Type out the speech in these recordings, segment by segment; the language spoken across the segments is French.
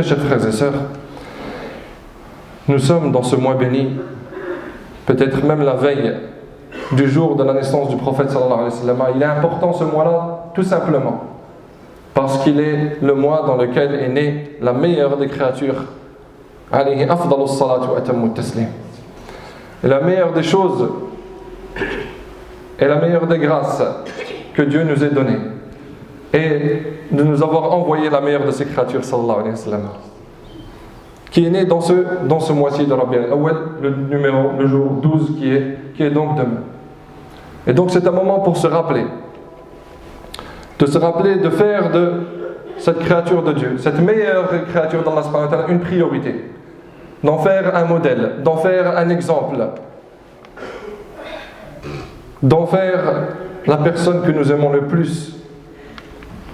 Très chers frères et sœurs, nous sommes dans ce mois béni, peut-être même la veille du jour de la naissance du prophète sallallahu alayhi wa sallam. Il est important ce mois-là, tout simplement, parce qu'il est le mois dans lequel est née la meilleure des créatures, alayhi afdalu salatu wa atammu taslim. Et la meilleure des choses et la meilleure des grâces que Dieu nous ait données et de nous avoir envoyé la meilleure de ses créatures sallallahu alayhi wa sallam, qui est née dans ce mois-ci de Rabi al-Awwal, le jour 12 qui est donc demain. Et donc c'est un moment pour se rappeler, de faire de cette créature de Dieu, cette meilleure créature d'Allah subhanahu wa ta'ala, une priorité, d'en faire un modèle, d'en faire un exemple, d'en faire la personne que nous aimons le plus,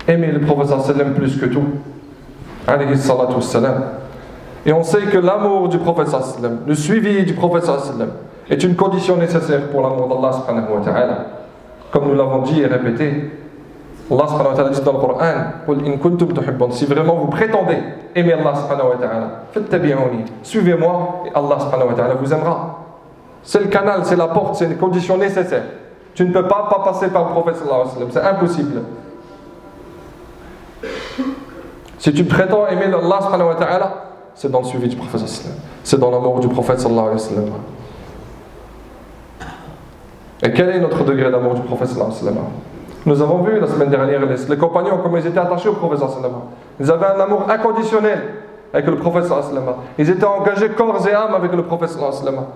aimer le prophète sallallahu alayhi wa sallam plus que tout, alayhi salatu wassalam. Et on sait que l'amour du prophète sallallahu alayhi wa sallam, le suivi du prophète sallallahu alayhi wa sallam, est une condition nécessaire pour l'amour d'Allah subhanahu wa ta'ala. Comme nous l'avons dit et répété, Allah subhanahu wa ta'ala dit dans le Coran, Qul in kuntum tuhibbun, si vraiment vous prétendez aimer Allah subhanahu wa ta'ala, fattabi'uni, suivez-moi et Allah subhanahu wa ta'ala vous aimera. C'est le canal, c'est la porte, c'est une condition nécessaire. Tu ne peux pas passer par le prophète sallallahu alayhi wa sallam, c'est impossible. Si tu prétends aimer Allah subhanahu wa ta'ala, c'est dans le suivi du prophète sallallahu alayhi wa sallam, c'est dans l'amour du prophète sallallahu alayhi wa sallam. Et quel est notre degré d'amour du prophète sallallahu alayhi wa sallam? Nous avons vu la semaine dernière les compagnons comment ils étaient attachés au prophète sallallahu alayhi wa sallam. Ils avaient un amour inconditionnel avec le prophète sallallahu alayhi wa sallam. Ils étaient engagés corps et âme avec le prophète sallallahu alayhi wa sallam.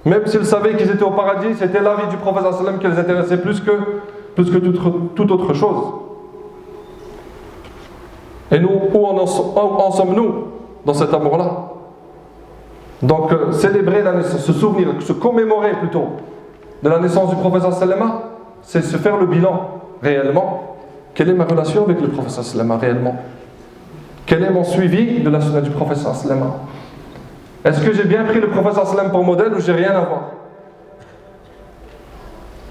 Même s'ils savaient qu'ils étaient au paradis, c'était la vie du prophète sallallahu alayhi wa sallam qui les intéressait plus que toute autre chose. Et nous, où en sommes-nous dans cet amour-là? Donc célébrer la naissance, se souvenir, se commémorer plutôt de la naissance du prophète sallallahu alayhi wa sallam, c'est se faire le bilan réellement. Quelle est ma relation avec le prophète sallallahu alayhi wa sallam réellement? Quel est mon suivi de la sunna du prophète sallallahu alayhi wa sallam? Est-ce que j'ai bien pris le prophète sallallahu alayhi wa sallam pour modèle ou j'ai rien à voir?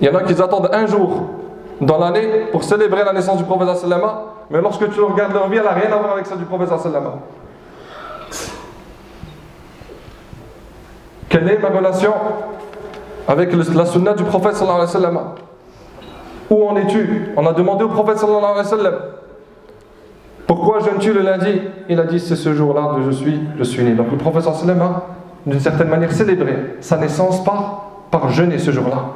Il y en a qui attendent un jour dans l'année pour célébrer la naissance du prophète sallallahu alayhi wa sallam, mais lorsque tu regardes leur vie, elle n'a rien à voir avec celle du prophète sallallahu alayhi wa sallam. Quelle est ma relation avec la sunna du prophète sallallahu alayhi wa sallam? Où en es-tu? On a demandé au prophète sallallahu alayhi wa sallam, pourquoi jeûnes-tu le lundi? Il a dit, c'est ce jour-là que je suis né. Donc le prophète sallallahu alayhi wa sallam a d'une certaine manière célébré sa naissance par jeûner ce jour-là.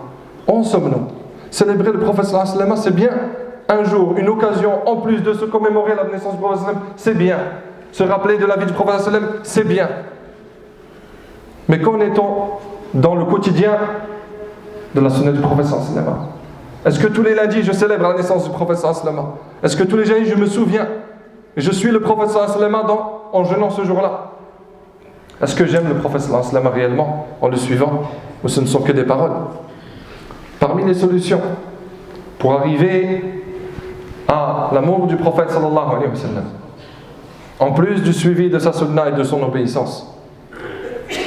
Où sommes-nous? Célébrer le prophète sallallahu alayhi wa sallam, c'est bien. Un jour, une occasion, en plus de se commémorer la naissance du prophète sallallahu alayhi wa sallam, c'est bien. Se rappeler de la vie du prophète sallallahu alayhi wa sallam, c'est bien. Mais qu'en est-on dans le quotidien de la sunna du prophète sallallahu alayhi wa sallam? Est-ce que tous les lundis je célèbre la naissance du prophète sallallahu alayhi wa sallam? Est-ce que tous les jours je me souviens et je suis le prophète sallallahu alayhi wa sallam en jeûnant ce jour-là? Est-ce que j'aime le prophète sallallahu alayhi wa sallam réellement en le suivant, ou ce ne sont que des paroles? Parmi les solutions pour arriver à l'amour du prophète sallallahu alayhi wa sallam, en plus du suivi de sa sunna et de son obéissance,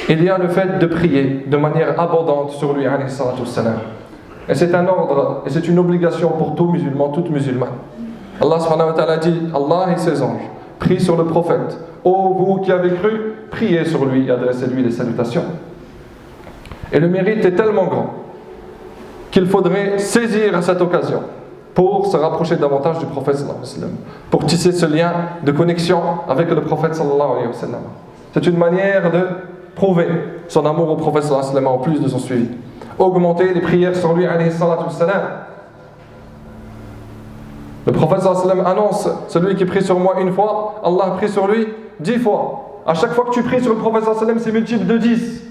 il y a le fait de prier de manière abondante sur lui alayhi salatu wassalam. Et c'est un ordre et c'est une obligation pour tout musulman, toute musulmane. Allah subhanahu wa ta'ala dit, Allah et ses anges prient sur le prophète. Ô vous qui avez cru, priez sur lui et adressez-lui les salutations. Et le mérite est tellement grand qu'il faudrait saisir cette occasion pour se rapprocher davantage du prophète sallallahu alayhi wa sallam, pour tisser ce lien de connexion avec le prophète sallallahu alayhi wa sallam. C'est une manière de prouver son amour au prophète sallallahu alayhi wa sallam en plus de son suivi. Augmenter les prières sur lui alayhi salatu wassalam. Le prophète sallallahu alayhi wa sallam annonce, celui qui prie sur moi une fois, Allah prie sur lui 10 fois. À chaque fois que tu pries sur le prophète sallallahu alayhi wa sallam, c'est multiple de 10.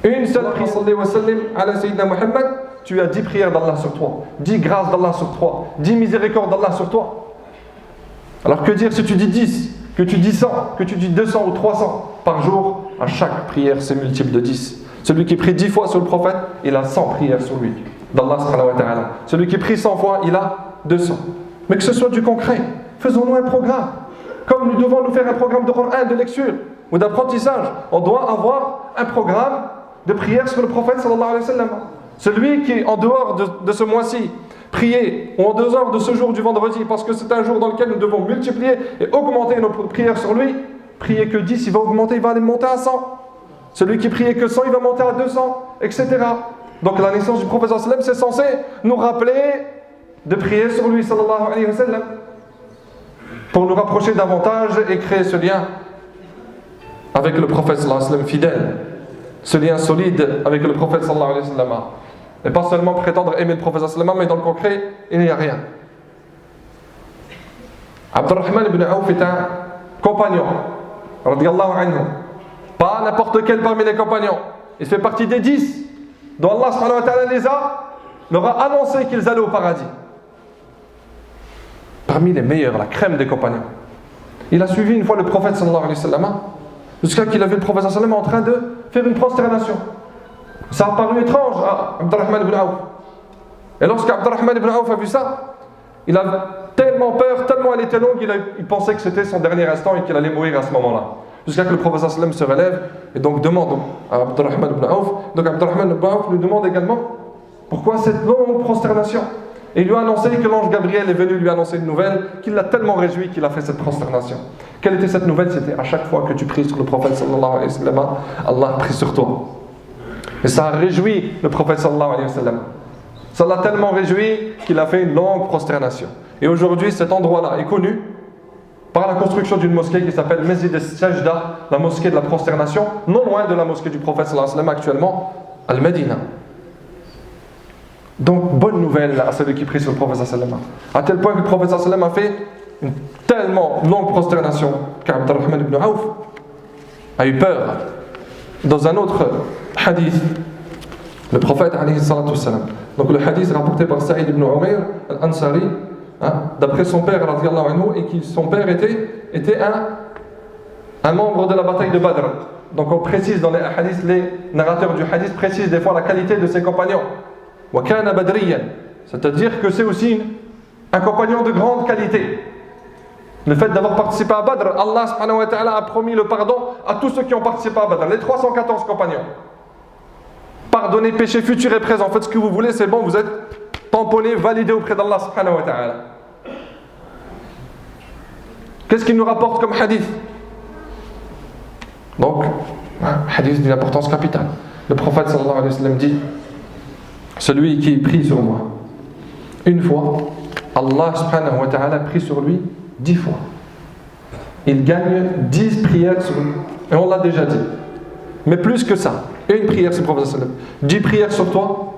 Une seule prière sallallahu alayhi wa sallam ala sayyidina Muhammad, tu as 10 prières d'Allah sur toi, 10 grâces d'Allah sur toi, 10 miséricordes d'Allah sur toi. Alors que dire si tu dis 10, que tu dis 100, que tu dis 200 ou 300 par jour? À chaque prière c'est multiple de 10. Celui qui prie 10 fois sur le prophète, il a 100 prières sur lui, d'Allah subhanahu wa ta'ala. Celui qui prie 100 fois, il a 200. Mais que ce soit du concret, faisons-nous un programme. Comme nous devons nous faire un programme de Coran, de lecture ou d'apprentissage, on doit avoir un programme de prière sur le prophète sallallahu alayhi wa sallam. Celui qui, en dehors de ce mois-ci, prier, ou en dehors de ce jour du vendredi, parce que c'est un jour dans lequel nous devons multiplier et augmenter nos prières sur lui, prier que 10, il va augmenter, il va aller monter à 100. Celui qui priait que 100, il va monter à 200, etc. Donc la naissance du prophète sallallahu alayhi wa sallam, c'est censé nous rappeler de prier sur lui sallallahu alayhi wa sallam, pour nous rapprocher davantage et créer ce lien avec le prophète sallallahu alayhi wa sallam fidèle, ce lien solide avec le prophète sallallahu alayhi wa sallam. Et pas seulement prétendre aimer le prophète sallallahu alayhi wa sallam, mais dans le concret, il n'y a rien. Abdurrahman ibn Auf est un compagnon, radiyallahu anhu. Pas n'importe quel parmi les compagnons. Il fait partie des 10 dont Allah subhanahu wa ta'ala leur a annoncé qu'ils allaient au paradis. Parmi les meilleurs, la crème des compagnons. Il a suivi une fois le prophète sallallahu alayhi wa sallam, jusqu'à qu'il a vu le prophète sallallahu alayhi wa sallam en train de faire une prosternation. Ça a paru étrange à Abdurrahman ibn Auf. Et lorsqu'Abdurrahman ibn Auf a vu ça, il a tellement peur, tellement elle était longue, il pensait que c'était son dernier instant et qu'il allait mourir à ce moment-là. Jusqu'à que le prophète sallallahu alayhi wa sallam se relève et donc demande à Abdurrahman ibn Auf. Donc Abdurrahman ibn Auf lui demande également pourquoi cette longue prosternation. Et il lui a annoncé que l'ange Gabriel est venu lui annoncer une nouvelle qui l'a tellement réjoui qu'il a fait cette prosternation. Quelle était cette nouvelle? C'était à chaque fois que tu pries sur le prophète sallallahu alayhi wa sallam, Allah prie sur toi. Et ça a réjoui le prophète sallallahu alayhi wa sallam. Ça l'a tellement réjoui qu'il a fait une longue prosternation. Et aujourd'hui, cet endroit-là est connu par la construction d'une mosquée qui s'appelle Masjid al-Sajda, la mosquée de la prosternation, non loin de la mosquée du prophète sallallahu alayhi wa sallam actuellement, Al-Medina. Donc, bonne nouvelle à celui qui prie sur le prophète sallallahu alayhi wa sallam. À tel point que le prophète sallallahu alayhi wa sallam a fait une tellement longue prosternation qu'Abdurrahman ibn Auf a eu peur. Dans un autre hadith, le prophète alayhi salatu wassalam, donc le hadith rapporté par Saïd ibn Umayr al-Ansari, d'après son père radiyallahu anhu, et que son père était un membre de la bataille de Badr. Donc on précise dans les hadiths, les narrateurs du hadith précisent des fois la qualité de ses compagnons. Wa kana badriyan, c'est-à-dire que c'est aussi un compagnon de grande qualité. Le fait d'avoir participé à Badr, Allah subhanahu wa ta'ala a promis le pardon à tous ceux qui ont participé à Badr, les 314 compagnons. Pardonnez péché futur et présent, faites ce que vous voulez, c'est bon, vous êtes tamponné, validé auprès d'Allah subhanahu wa ta'ala. Qu'est-ce qu'il nous rapporte comme hadith? Donc, hadith d'une importance capitale. Le prophète sallallahu alayhi wa sallam dit: celui qui prie sur moi une fois, Allah subhanahu wa ta'ala prie sur lui 10 fois. Il gagne 10 prières sur lui. Et on l'a déjà dit. Mais plus que ça, une prière sur le prophète sallallahu alayhi wa sallam, 10 prières sur toi,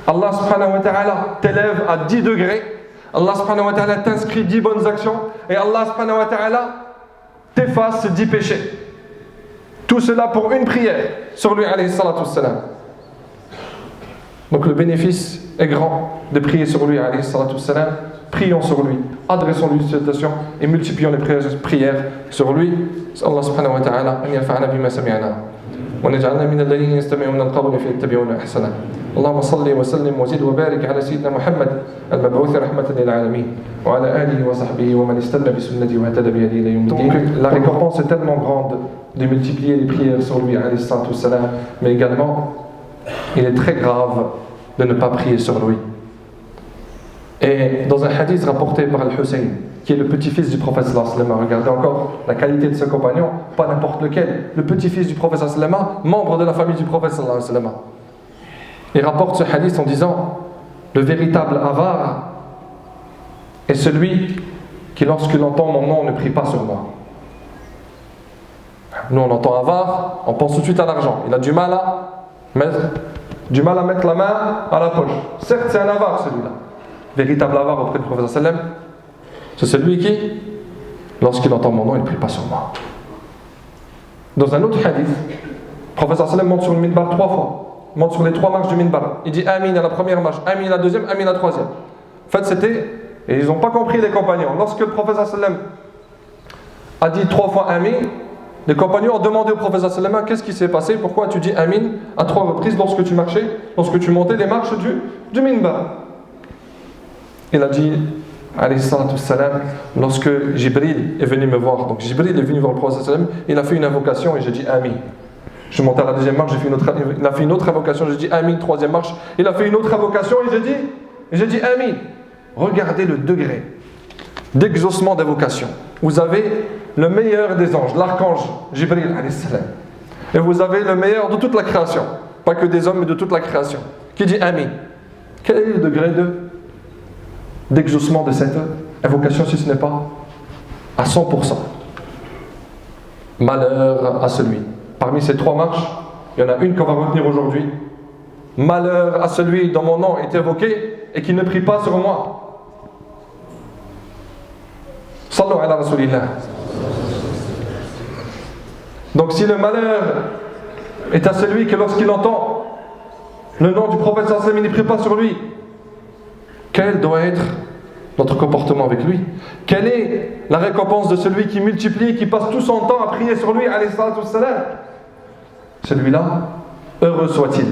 Allah subhanahu wa ta'ala t'élève à 10 degrés. Allah subhanahu wa ta'ala t'inscrit 10 bonnes actions. Et Allah subhanahu wa ta'ala t'efface 10 péchés. Tout cela pour une prière sur lui alayhi salatu wassalam. Donc le bénéfice est grand de prier sur lui alayhi salatu wassalam. Prions sur lui, adressons-lui une salutation et multiplions les prières sur lui. Allah subhanahu wa ta'ala an yanfa'ana bima sami'na wa naj'alna min alladhina yastami'una al-qawla fayattabi'una ahsana. اللهم صل وسلم وزد وبارك على سيدنا محمد المبعوث رحمة للعالمين وعلى آله وصحبه ومن استنى بسنته واهتدى بهديه إلى يوم الدين. La récompense est tellement grande de multiplier les prières sur lui alayhi salatu wassalam, mais également il est très grave de ne pas prier sur lui. Et dans un hadith rapporté par Al-Hussein, qui est le petit-fils du prophète sallallahu alayhi wa sallam, regardez encore la qualité de ce compagnon, pas n'importe lequel, le petit-fils du prophète sallallahu alayhi wa sallam, membre de la famille du prophète sallallahu alayhi wa sallam. Il rapporte ce hadith en disant: le véritable avare est celui qui, lorsqu'il entend mon nom, ne prie pas sur moi. Nous, on entend avare, on pense tout de suite à l'argent. Il a du mal à mettre la main à la poche. Certes, c'est un avare celui-là. Véritable avare auprès du prophète sallallahu alayhi wa sallam, c'est celui qui, lorsqu'il entend mon nom, il ne prie pas sur moi. Dans un autre hadith, le prophète sallallahu alayhi wa sallam monte sur le minbar 3 fois. Monte sur les 3 marches du minbar. Il dit Amin à la première marche, Amin à la deuxième, Amin à la troisième. En fait, c'était, et ils n'ont pas compris les compagnons. Lorsque le prophète sallallahu alayhi wa sallam a dit 3 fois Amin, les compagnons ont demandé au prophète sallallahu alayhi wa sallam: qu'est-ce qui s'est passé? Pourquoi tu dis Amin à 3 reprises lorsque tu marchais, lorsque tu montais les marches du minbar? Il a dit alayhi salatu wassalam, lorsque Jibril est venu me voir, donc Jibril est venu voir le prophète sallallahu alayhi wa sallam, il a fait une invocation et j'ai dit Amin. Je suis monté à la deuxième marche, il a fait une autre invocation, j'ai dit Amin, troisième marche, il a fait une autre invocation et j'ai dit Et j'ai dit Amin. Regardez le degré d'exaucement d'invocation. Vous avez le meilleur des anges, l'archange Jibril alayhi salam. Et vous avez le meilleur de toute la création. Pas que des hommes, mais de toute la création. Qui dit Amin. Quel est le degré d'exaucement de cette invocation si ce n'est pas à 100%? Malheur à celui. Parmi ces 3 marches, il y en a une qu'on va retenir aujourd'hui. Malheur à celui dont mon nom est évoqué et qui ne prie pas sur moi. Sallu ala Rasulillah. Donc si le malheur est à celui que lorsqu'il entend le nom du prophète sallallahu alayhi wa sallam, il ne prie pas sur lui, quel doit être notre comportement avec lui? Quelle est la récompense de celui qui multiplie, qui passe tout son temps à prier sur lui, alayhi salatu wassalam? Celui-là, heureux soit-il.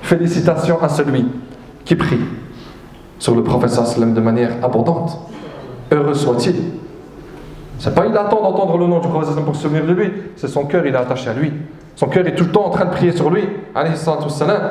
Félicitations à celui qui prie sur le prophète sallallahu alayhi wa sallam de manière abondante. Heureux soit-il. C'est pas il attend d'entendre le nom du prophète sallallahu alayhi wa sallam pour se souvenir de lui, c'est son cœur, il est attaché à lui. Son cœur est tout le temps en train de prier sur lui, alayhi salatu wassalam.